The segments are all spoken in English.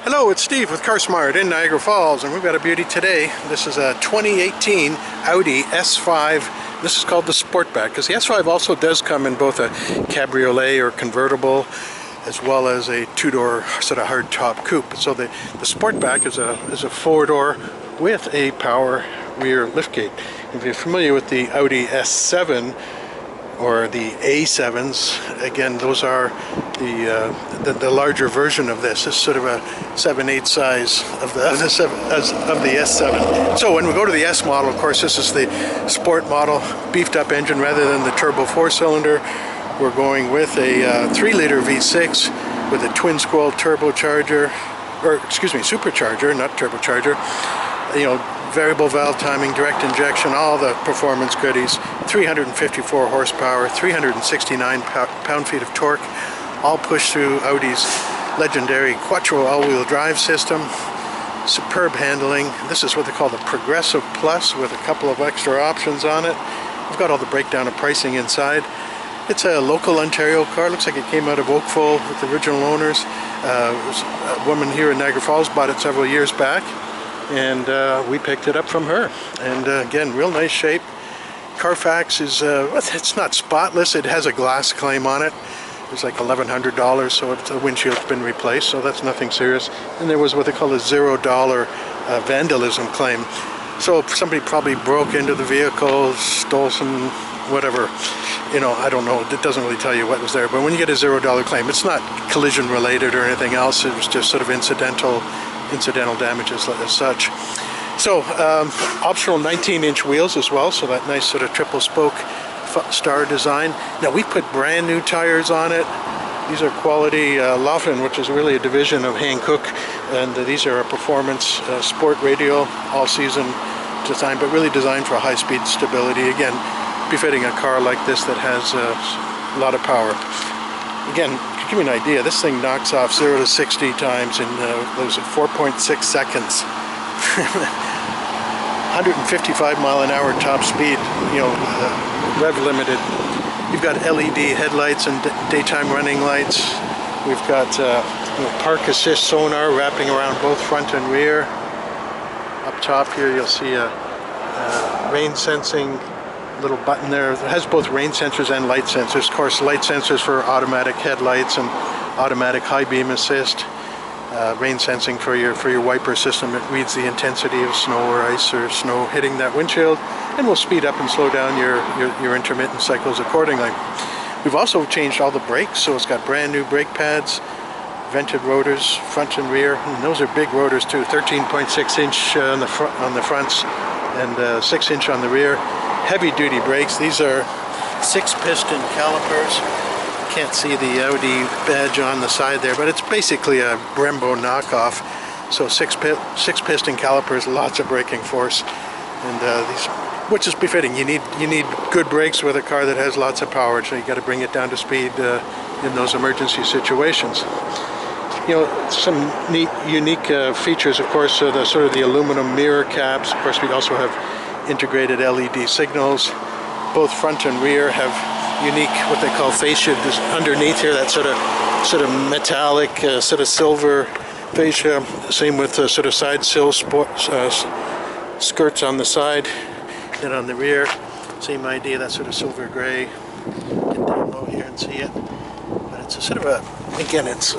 Hello, it's Steve with CarSmart in Niagara Falls, and we've got a beauty today. This is a 2018 Audi S5. This is called the Sportback, because the S5 also does come in both a cabriolet or convertible, as well as a two-door sort of hard-top coupe. So the Sportback is a four-door with a power rear liftgate. If you're familiar with the Audi S7 or the A7s, again, those are the larger version of this. This is sort of a 7/8 size of the S7. So when we go to the S model, of course, this is the sport model, beefed up engine rather than the turbo 4-cylinder. We're going with a 3-liter V6 with a twin scroll turbocharger, or excuse me, supercharger, not turbocharger. You know, variable valve timing, direct injection, all the performance goodies. 354 horsepower, 369 pound-feet of torque, all pushed through Audi's legendary Quattro all-wheel drive system. Superb handling. This is what they call the Progressive Plus with a couple of extra options on it. We've got all the breakdown of pricing inside. It's a local Ontario car. Looks like it came out of Oakville with the original owners. A woman here in Niagara Falls bought it several years back, and we picked it up from her. And again, real nice shape. Carfax is, it's not spotless. It has a glass claim on it. It's like $1,100, so the windshield's been replaced, so that's nothing serious. And there was what they call a $0 vandalism claim. So somebody probably broke into the vehicle, stole some whatever, you know, I don't know, it doesn't really tell you what was there. But when you get a $0 claim, it's not collision related or anything else. It was just sort of incidental damages as such. So optional 19-inch wheels as well, so that nice sort of triple spoke star design. Now we put brand new tires on it. These are quality Laughlin, which is really a division of Hankook, and these are a performance sport radial all season design, but really designed for high-speed stability. Again, befitting a car like this that has a lot of power. Again, to give you an idea, this thing knocks off 0 to 60 times in 4.6 seconds. 155 mile an hour top speed, you know, rev limited. You've got LED headlights and daytime running lights. We've got park assist sonar wrapping around both front and rear. Up top here you'll see a rain sensing little button there. It has both rain sensors and light sensors. Of course, light sensors for automatic headlights and automatic high beam assist. Rain sensing for your wiper system. It reads the intensity of snow or ice or snow hitting that windshield, and will speed up and slow down your intermittent cycles accordingly. We've also changed all the brakes, so it's got brand new brake pads, vented rotors, front and rear, and those are big rotors too. 13.6 inch on the fronts and 6 inch on the rear. Heavy duty brakes. These are 6-piston calipers. Can't see the Audi badge on the side there, but it's basically a Brembo knockoff. So 6-piston calipers, lots of braking force, and these, which is befitting. You need good brakes with a car that has lots of power, so you got to bring it down to speed in those emergency situations. You know, some neat, unique features, of course, the sort of the aluminum mirror caps. Of course, we also have integrated LED signals. Both front and rear have unique, what they call fascia underneath here, that sort of metallic, sort of silver fascia. Same with sort of side sill skirts on the side, and on the rear, same idea, that sort of silver gray. Get down low here and see it. But it's a sort of a, again, it's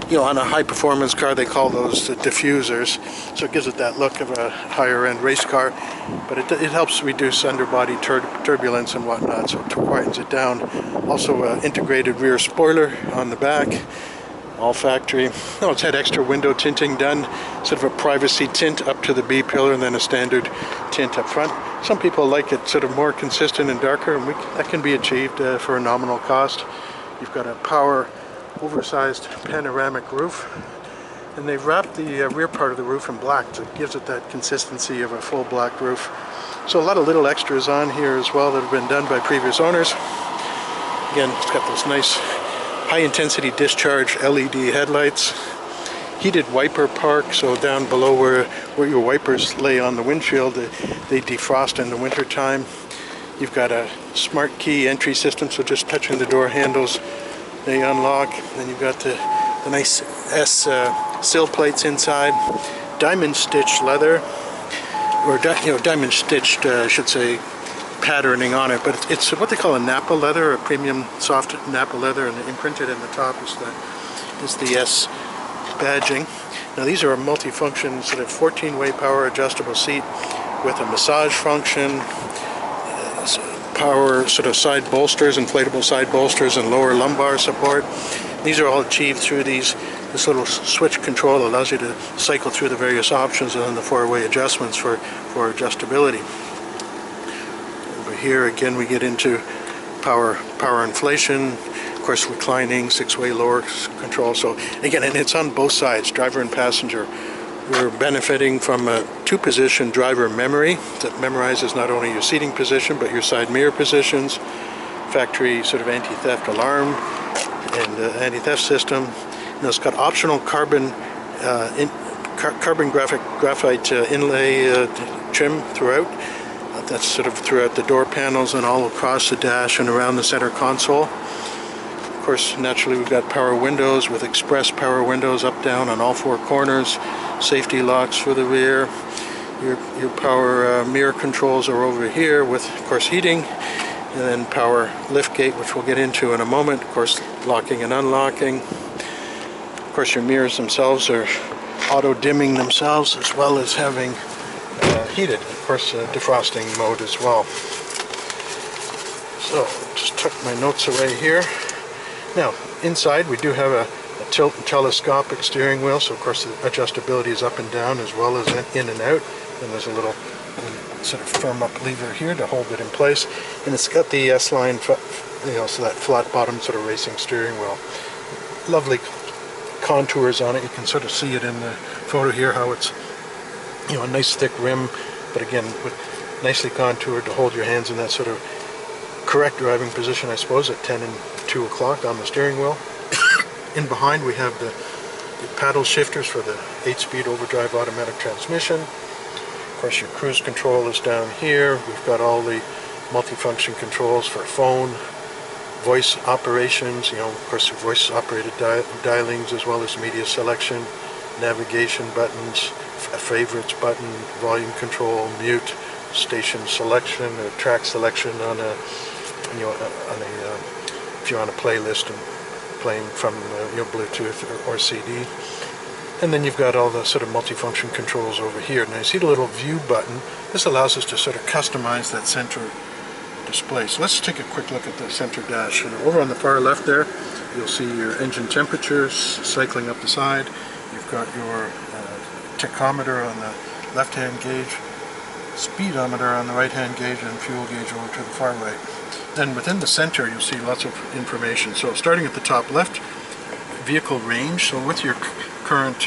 you know, on a high performance car they call those diffusers, so it gives it that look of a higher end race car, but it helps reduce underbody turbulence and whatnot, so it quietens it down. Also integrated rear spoiler on the back, all factory. Oh, it's had extra window tinting done, sort of a privacy tint up to the B pillar and then a standard tint up front. Some people like it sort of more consistent and darker, and that can be achieved for a nominal cost. You've got a power oversized panoramic roof, and they've wrapped the rear part of the roof in black, so it gives it that consistency of a full black roof. So a lot of little extras on here as well that have been done by previous owners. Again, it's got those nice high intensity discharge LED headlights, heated wiper park, so down below where your wipers lay on the windshield, they defrost in the winter time. You've got a smart key entry system, so just touching the door handles, they unlock. Then you've got the the nice S sill plates inside, diamond stitched leather, or diamond stitched, I should say, patterning on it, but it's what they call a Napa leather, a premium soft Napa leather, and imprinted in the top is the S badging. Now these are a multi-function sort of 14-way power adjustable seat with a massage function, power sort of side bolsters, inflatable side bolsters, and lower lumbar support. These are all achieved through this little switch control. Allows you to cycle through the various options and then the 4-way adjustments for adjustability. Over here again we get into power inflation, of course reclining, 6-way lower control. So again, and it's on both sides, driver and passenger. We're benefiting from a 2-position driver memory that memorizes not only your seating position but your side mirror positions, factory sort of anti-theft alarm and anti-theft system. And it's got optional carbon graphite inlay trim throughout. That's sort of throughout the door panels and all across the dash and around the center console. Of course, naturally we've got power windows with express power windows up, down on all 4 corners. Safety locks for the rear. Your power mirror controls are over here with, of course, heating, and then power lift gate, which we'll get into in a moment. Of course, locking and unlocking. Of course, your mirrors themselves are auto dimming themselves, as well as having heated, of course, defrosting mode as well. So just tuck my notes away here. Now inside we do have a tilt and telescopic steering wheel, so of course the adjustability is up and down as well as in and out. And there's a little sort of firm up lever here to hold it in place, and it's got the S-line, so that flat bottom sort of racing steering wheel. Lovely contours on it. You can sort of see it in the photo here how it's a nice thick rim, but again with nicely contoured to hold your hands in that sort of correct driving position, I suppose, at 10 and 2 o'clock on the steering wheel. In behind we have the paddle shifters for the 8-speed overdrive automatic transmission. Of course your cruise control is down here. We've got all the multifunction controls for phone, voice operations, of course voice operated dialings, as well as media selection, navigation buttons, a favorites button, volume control, mute, station selection or track selection on a if you're on a playlist and playing from Bluetooth or CD. And then you've got all the sort of multifunction controls over here. Now you see the little view button. This allows us to sort of customize that center display. So let's take a quick look at the center dash. And over on the far left there, you'll see your engine temperatures cycling up the side. You've got your tachometer on the left-hand gauge, speedometer on the right-hand gauge, and fuel gauge over to the far right. Then within the center you'll see lots of information. So starting at the top left, vehicle range. So with your current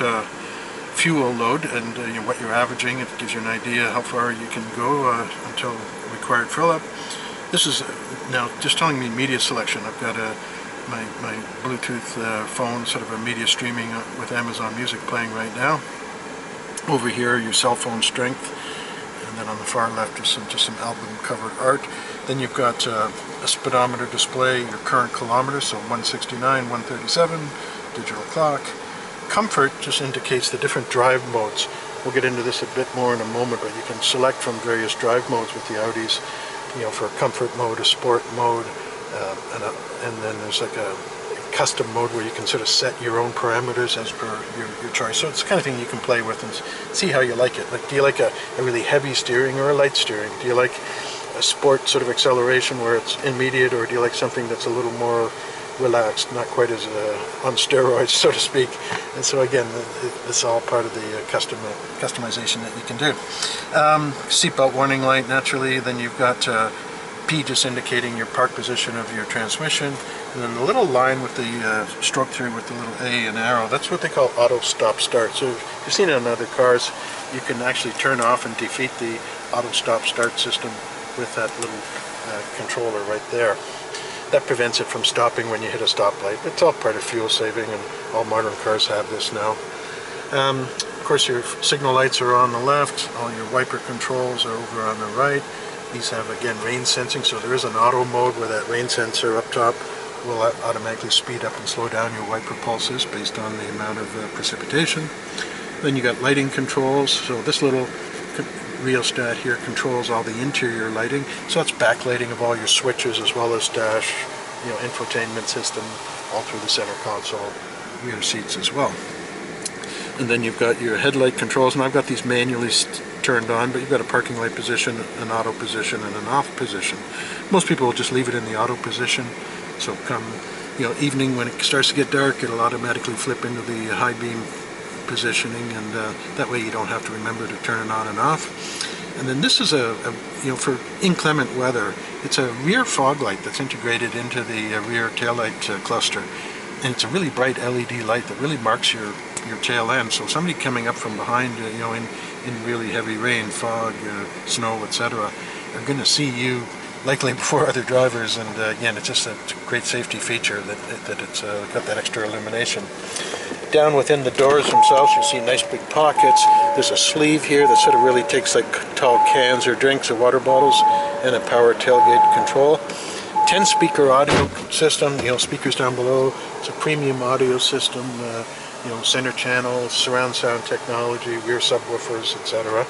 fuel load and what you're averaging, it gives you an idea how far you can go until required fill up. This is now just telling me media selection. I've got my Bluetooth phone, sort of a media streaming with Amazon Music playing right now. Over here your cell phone strength, and then on the far left is just some album covered art. Then you've got a speedometer display, your current kilometers, so 169, 137, digital clock. Comfort just indicates the different drive modes. We'll get into this a bit more in a moment, but you can select from various drive modes with the Audis, for a comfort mode, a sport mode, and then there's like a custom mode where you can sort of set your own parameters as per your choice. So it's the kind of thing you can play with and see how you like it. Like, do you like a really heavy steering or a light steering? Do you like a sport sort of acceleration where it's immediate, or do you like something that's a little more relaxed, not quite as on steroids, so to speak? And so again, this is all part of the customization that you can do. Seatbelt warning light, naturally. Then you've got P just indicating your park position of your transmission, and then the little line with the stroke through with the little A and arrow, that's what they call auto stop start. So if you've seen it on other cars, you can actually turn off and defeat the auto stop start system with that little controller right there. That prevents it from stopping when you hit a stoplight. It's all part of fuel saving, and all modern cars have this now. Of course your signal lights are on the left, all your wiper controls are over on the right. These have, again, rain sensing, so there is an auto mode where that rain sensor up top will automatically speed up and slow down your wiper pulses based on the amount of precipitation. Then you got lighting controls. So this little rheostat here controls all the interior lighting. So it's backlighting of all your switches as well as dash, infotainment system, all through the center console, rear seats as well. And then you've got your headlight controls, and I've got these manually turned on, but you've got a parking light position, an auto position, and an off position. Most people will just leave it in the auto position, so come evening when it starts to get dark, it'll automatically flip into the high beam positioning, and that way you don't have to remember to turn it on and off. And then this is for inclement weather, it's a rear fog light that's integrated into the rear taillight cluster, and it's a really bright LED light that really marks your tail end. So somebody coming up from behind, in really heavy rain, fog, snow, etc., are going to see you likely before other drivers. And again, it's just a great safety feature that it's got that extra illumination. Down within the doors themselves, you see nice big pockets. There's a sleeve here that sort of really takes like tall cans or drinks or water bottles, and a power tailgate control. 10-speaker audio system, speakers down below. It's a premium audio system, center channel, surround sound technology, rear subwoofers, etc.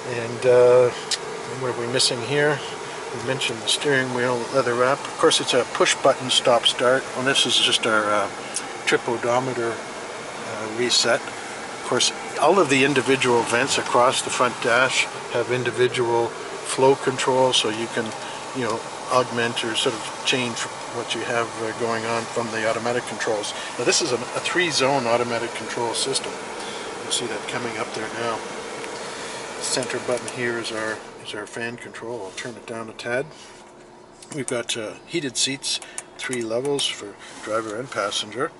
And what are we missing here? We mentioned the steering wheel, leather wrap. Of course, it's a push-button stop-start. Well, this is just our trip odometer reset. Of course, all of the individual vents across the front dash have individual flow control, so you can, augment or sort of change what you have going on from the automatic controls. Now, this is a 3-zone automatic control system. You'll see that coming up there now. The center button here is our fan control. I'll turn it down a tad. We've got heated seats, 3 levels for driver and passenger,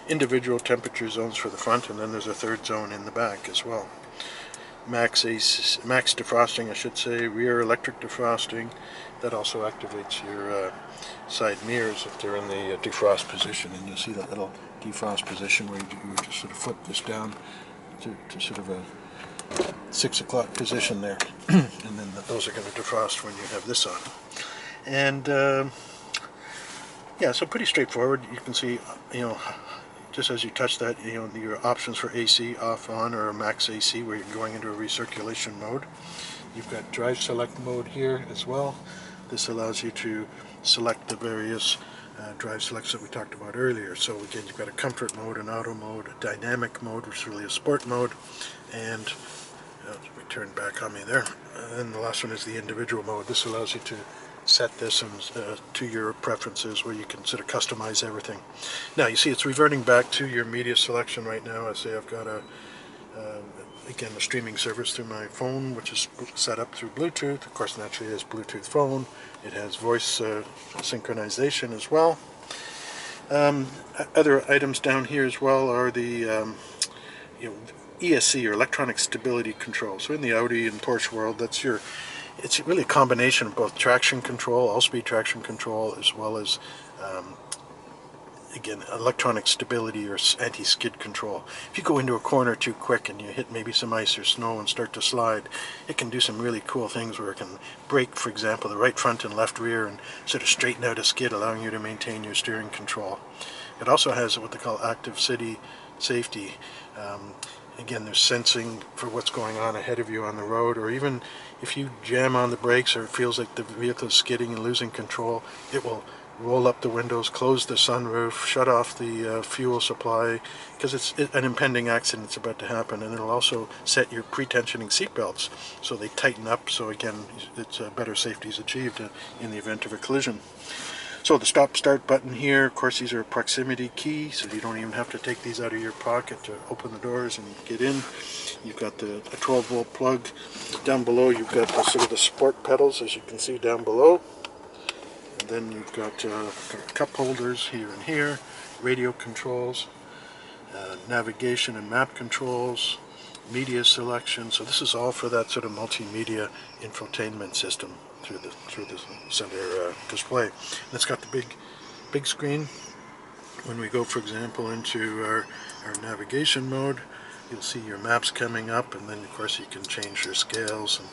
individual temperature zones for the front, and then there's a 3rd zone in the back as well. Max defrosting, I should say, rear electric defrosting. That also activates your side mirrors if they're in the defrost position, and you'll see that little defrost position where you just sort of flip this down to sort of a 6 o'clock position there, and then those are going to defrost when you have this on. And yeah, so pretty straightforward. You can see, just as you touch that, your options for AC, off, on, or max AC, where you're going into a recirculation mode. You've got drive select mode here as well. This allows you to select the various drive selects that we talked about earlier. So again, you've got a comfort mode, an auto mode, a dynamic mode, which is really a sport mode, and we turn back on me there. And the last one is the individual mode. This allows you to set this to your preferences, where you can sort of customize everything. Now you see it's reverting back to your media selection right now. I say I've got again, a streaming service through my phone, which is set up through Bluetooth. Of course, naturally it has Bluetooth phone. It has voice synchronization as well. Other items down here as well are the ESC, or electronic stability control. So in the Audi and Porsche world, it's really a combination of both traction control, all-speed traction control, as well as again, electronic stability or anti-skid control. If you go into a corner too quick and you hit maybe some ice or snow and start to slide, it can do some really cool things where it can brake, for example, the right front and left rear and sort of straighten out a skid, allowing you to maintain your steering control. It also has what they call active city safety. Again, there's sensing for what's going on ahead of you on the road, or even if you jam on the brakes or it feels like the vehicle is skidding and losing control, it will roll up the windows, close the sunroof, shut off the fuel supply, because it's an impending accident that's about to happen. And it'll also set your pre-tensioning seatbelts so they tighten up, so again, it's better safety is achieved in the event of a collision. So the stop-start button here, of course, these are a proximity key, so you don't even have to take these out of your pocket to open the doors and get in. You've got a 12-volt plug. Down below, you've got sort of the sport pedals, as you can see down below. And then you've got cup holders here and here, radio controls, navigation and map controls, media selection. So this is all for that sort of multimedia infotainment system through the center display. And it's got the big screen. When we go, for example, into our navigation mode, you'll see your maps coming up, and then of course you can change your scales and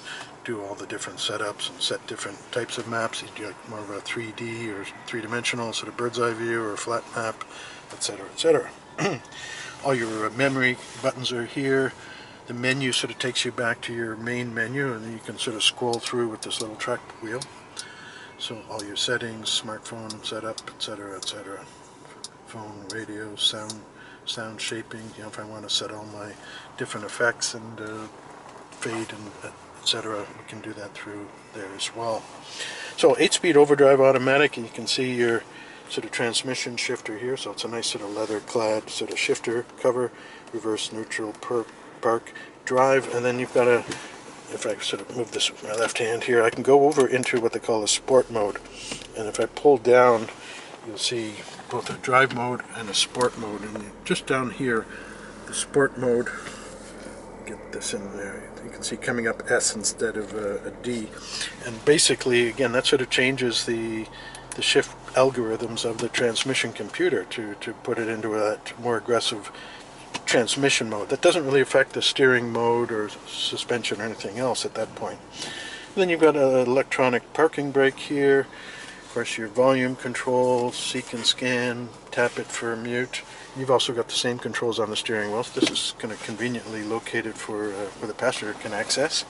do all the different setups and set different types of maps. You do like more of a 3D or three-dimensional sort of bird's eye view or a flat map, etc., etc. All your memory buttons are here. The menu sort of takes you back to your main menu, and then you can sort of scroll through with this little track wheel. So all your settings, smartphone setup, etc., etc. Phone, radio, sound shaping. You know, if I want to set all my different effects and fade and etc., we can do that through there as well. So 8-speed overdrive automatic, and you can see your sort of transmission shifter here. So it's a nice sort of leather clad sort of shifter cover, reverse, neutral, park, drive, and then you've got a, if I sort of move this with my left hand here, I can go over into what they call a sport mode, and if I pull down, you'll see both a drive mode and a sport mode, and just down here, the sport mode, get this in there, you can see coming up S instead of a D, and basically, again, that sort of changes the shift algorithms of the transmission computer to put it into that more aggressive transmission mode. That doesn't really affect the steering mode or suspension or anything else at that point. And then you've got an electronic parking brake here. Of course, your volume control, seek and scan, tap it for mute. You've also got the same controls on the steering wheel. So this is kind of conveniently located for where the passenger can access.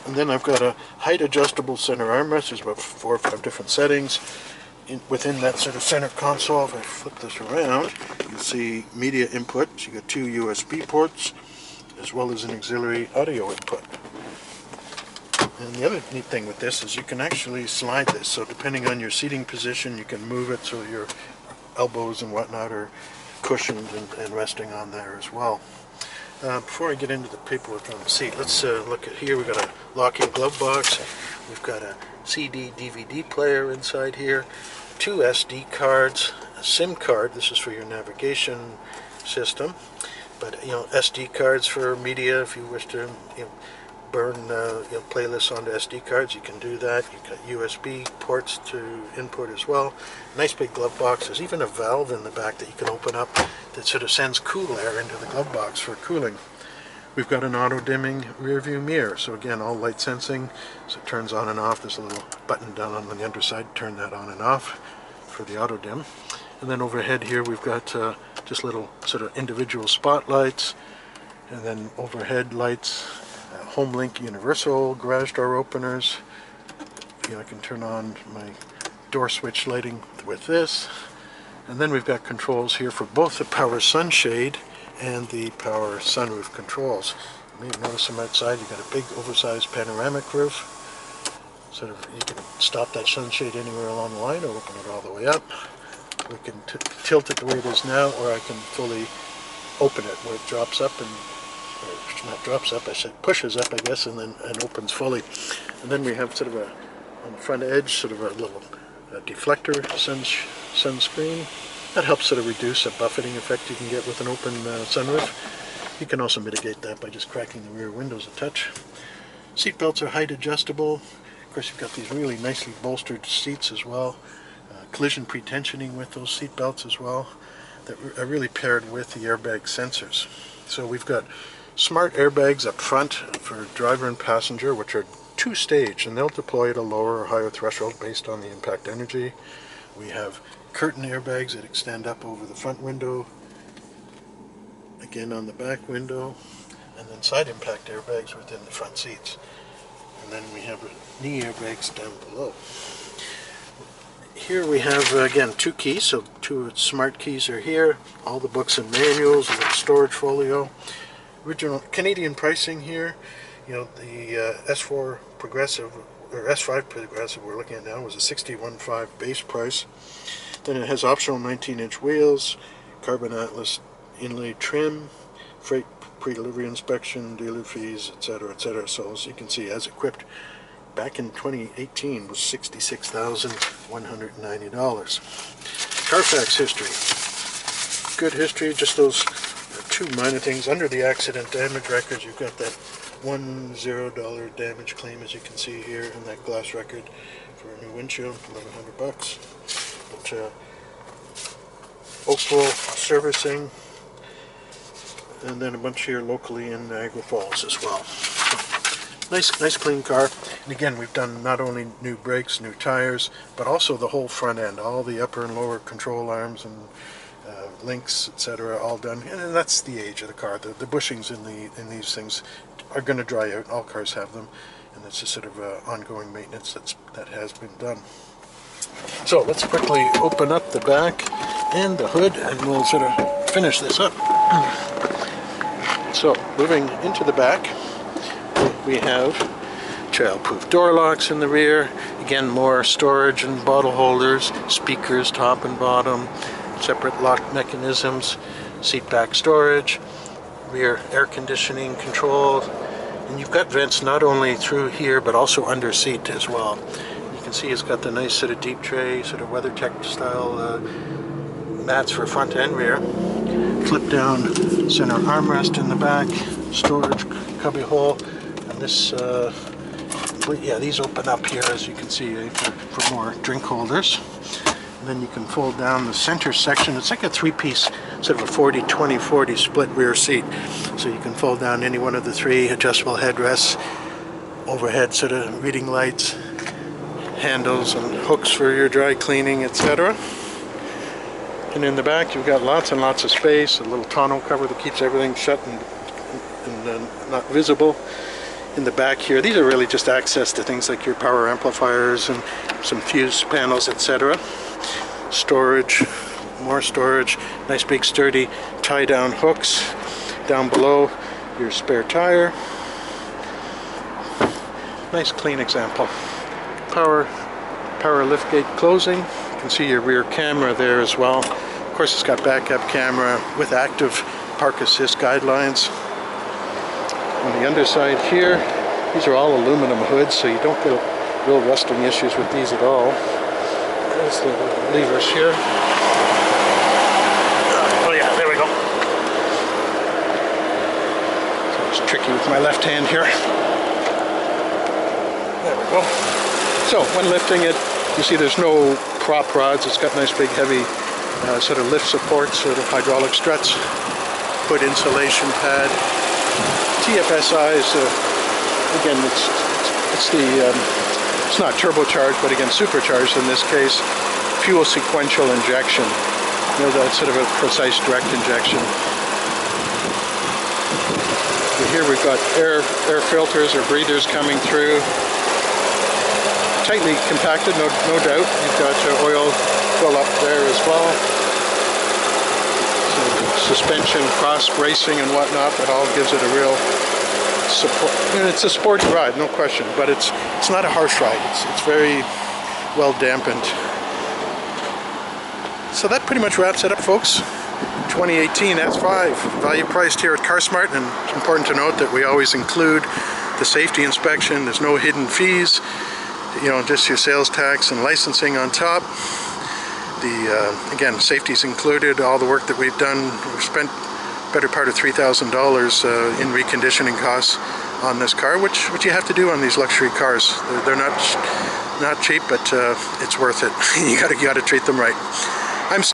And then I've got a height adjustable center armrest. There's about 4 or 5 different settings. Within that sort of center console, if I flip this around, you'll see media input. So you got 2 USB ports, as well as an auxiliary audio input. And the other neat thing with this is you can actually slide this. So depending on your seating position, you can move it so your elbows and whatnot are cushioned and resting on there as well. Before I get into the paperwork on the seat, let's look at here. We've got a locking glove box. We've got a CD DVD player inside here, 2 SD cards, a SIM card. This is for your navigation system, but SD cards for media if you wish to burn playlists onto SD cards, you can do that. You've got USB ports to input as well. Nice big glove box. There's even a valve in the back that you can open up that sort of sends cool air into the glove box for cooling. We've got an auto-dimming rear view mirror, so again, all light sensing, so it turns on and off. There's a little button down on the underside, turn that on and off for the auto-dim. And then overhead here we've got just little sort of individual spotlights, and then overhead lights, HomeLink universal garage door openers. I can turn on my door switch lighting with this. And then we've got controls here for both the power sunshade and the power sunroof controls. You may have noticed them outside. You've got a big oversized panoramic roof. Sort of, you can stop that sunshade anywhere along the line or open it all the way up. We can tilt it the way it is now, or I can fully open it where it drops up and, or not drops up, I said pushes up, I guess, and then opens fully. And then we have sort of on the front edge, sort of a little deflector sunscreen. That helps sort of reduce a buffeting effect you can get with an open sunroof. You can also mitigate that by just cracking the rear windows a touch. Seat belts are height adjustable. Of course, you've got these really nicely bolstered seats as well. Collision pre-tensioning with those seat belts as well. That are really paired with the airbag sensors. So we've got smart airbags up front for driver and passenger, which are 2-stage, and they'll deploy at a lower or higher threshold based on the impact energy. We have curtain airbags that extend up over the front window, again on the back window, and then side impact airbags within the front seats. And then we have knee airbags down below. Here we have, again, 2 keys, so 2 smart keys are here, all the books and manuals, a little storage folio. Original Canadian pricing here. The S4 Progressive, or S5 Progressive we're looking at now, was a $61.5 base price. Then it has optional 19-inch wheels, carbon atlas inlay trim, freight pre-delivery inspection, dealer fees, etc., etc. So as you can see, as equipped back in 2018 was $66,190. Carfax history. Good history, just those 2 minor things. Under the accident damage records, you've got that $10 damage claim, as you can see here, and that glass record for a new windshield, $1,100. But Oakville servicing, and then a bunch here locally in Niagara Falls as well. Nice clean car. And again, we've done not only new brakes, new tires, but also the whole front end, all the upper and lower control arms and links, etc., all done. And that's the age of the car. The bushings in these things are going to dry out. All cars have them, and it's a sort of ongoing maintenance that has been done. So let's quickly open up the back and the hood, and we'll sort of finish this up. So moving into the back, we have child-proof door locks in the rear. Again, more storage and bottle holders, speakers top and bottom, separate lock mechanisms, seat back storage, rear air conditioning control, and you've got vents not only through here but also under seat as well. You can see it's got the nice sort of deep tray, sort of WeatherTech style mats for front and rear. Flip down center armrest in the back, storage cubby hole, and this yeah, these open up here, as you can see, for more drink holders. And then you can fold down the center section. It's like a three-piece, sort of a 40-20-40 split rear seat. So you can fold down any one of the three adjustable headrests, overhead sort of reading lights, handles and hooks for your dry cleaning, etc. And in the back you've got lots and lots of space, a little tonneau cover that keeps everything shut and not visible. In the back here, these are really just access to things like your power amplifiers and some fuse panels, etc. Storage, more storage, nice big sturdy tie down hooks. Down below, your spare tire. Nice clean example. Power liftgate closing. You can see your rear camera there as well. Of course, it's got backup camera with active park assist guidelines. On the underside here, these are all aluminum hoods, so you don't get real rusting issues with these at all. There's the levers here. Oh yeah, there we go. So it's tricky with my left hand here. There we go. So when lifting it, you see there's no prop rods. It's got nice big heavy sort of lift supports, sort of hydraulic struts. Hood insulation pad. TFSI is, again, it's not turbocharged, but again supercharged in this case. Fuel sequential injection. You know, that's sort of a precise direct injection. Here we've got air filters or breathers coming through. Tightly compacted, no doubt. You've got oil fill up there as well. Suspension, cross bracing and whatnot, that all gives it a real support. And it's a sporty ride, no question, but it's not a harsh ride. It's very well dampened. So that pretty much wraps it up, folks. 2018 S5, value priced here at CarSmart, and it's important to note that we always include the safety inspection. There's no hidden fees, you know, just your sales tax and licensing on top. Again, safety's included, all the work that we've done. We've spent better part of $3,000 in reconditioning costs on this car, which you have to do on these luxury cars. They're not cheap, but it's worth it. You gotta treat them right.